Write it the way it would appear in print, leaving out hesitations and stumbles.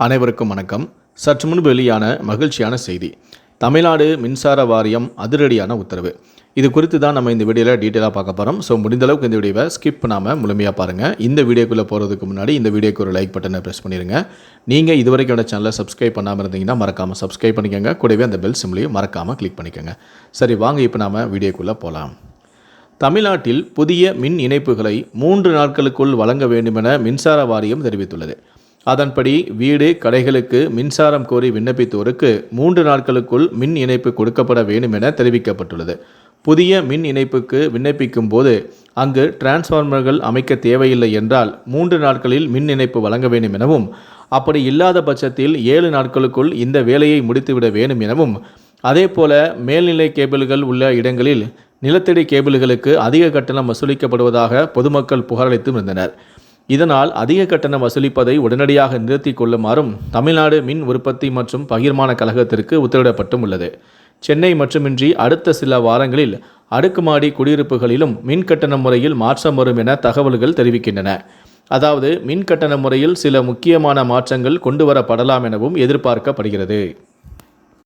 அனைவருக்கும் வணக்கம். சற்று முன்பு வெளியான மகிழ்ச்சியான செய்தி. தமிழ்நாடு மின்சார வாரியம் அதிரடியான உத்தரவு. இது குறித்து தான் நம்ம இந்த வீடியோவில் டீட்டெயிலாக பார்க்க போகிறோம். ஸோ முடிந்தளவுக்கு இந்த வீடியோவை ஸ்கிப் பண்ணாமல் முழுமையாக பாருங்கள். இந்த வீடியோக்குள்ளே போகிறதுக்கு முன்னாடி இந்த வீடியோக்கு ஒரு லைக் பட்டனை ப்ரெஸ் பண்ணிடுங்க. நீங்கள் இதுவரைக்கும் என்னோட சேனலை சப்ஸ்கிரைப் பண்ணாமல் இருந்தீங்கன்னா மறக்காமல் சப்ஸ்கிரைப் பண்ணிக்கோங்க. கூடவே அந்த பெல் சிம்லையும் மறக்காமல் கிளிக் பண்ணிக்கோங்க. சரி, வாங்க இப்போ நாம் வீடியோக்குள்ளே போகலாம். தமிழ்நாட்டில் புதிய மின் இணைப்புகளை 3 நாட்களுக்குள் வழங்க வேண்டுமென மின்சார வாரியம் தெரிவித்துள்ளது. அதன்படி வீடு, கடைகளுக்கு மின்சாரம் கோரி விண்ணப்பித்தோருக்கு 3 நாட்களுக்குள் மின் இணைப்பு கொடுக்கப்பட வேண்டும் என தெரிவிக்கப்பட்டுள்ளது. புதிய மின் இணைப்புக்கு விண்ணப்பிக்கும் போது அங்கு டிரான்ஸ்ஃபார்மர்கள் அமைக்க தேவையில்லை என்றால் 3 நாட்களில் மின் இணைப்பு வழங்க வேண்டும் எனவும், அப்படி இல்லாத பட்சத்தில் 7 நாட்களுக்குள் இந்த வேலையை முடித்துவிட வேண்டும் எனவும், அதேபோல மேல்நிலை கேபிள்கள் உள்ள இடங்களில் நிலத்தடி கேபிள்களுக்கு அதிக கட்டணம் வசூலிக்கப்படுவதாக பொதுமக்கள் புகாரளித்து வந்தனர். இதனால் அதிக கட்டணம் வசூலிப்பதை உடனடியாக நிறுத்திக் கொள்ளுமாறும் தமிழ்நாடு மின் உற்பத்தி மற்றும் பகிர்மான கழகத்திற்கு உத்தரவிடப்பட்டும் உள்ளது. சென்னை மட்டுமின்றி அடுத்த சில வாரங்களில் அடுக்குமாடி குடியிருப்புகளிலும் மின் கட்டண முறையில் மாற்றம் வரும் என தகவல்கள் தெரிவிக்கின்றன. அதாவது மின் கட்டண முறையில் சில முக்கியமான மாற்றங்கள் கொண்டு வரப்படலாம் எனவும் எதிர்பார்க்கப்படுகிறது.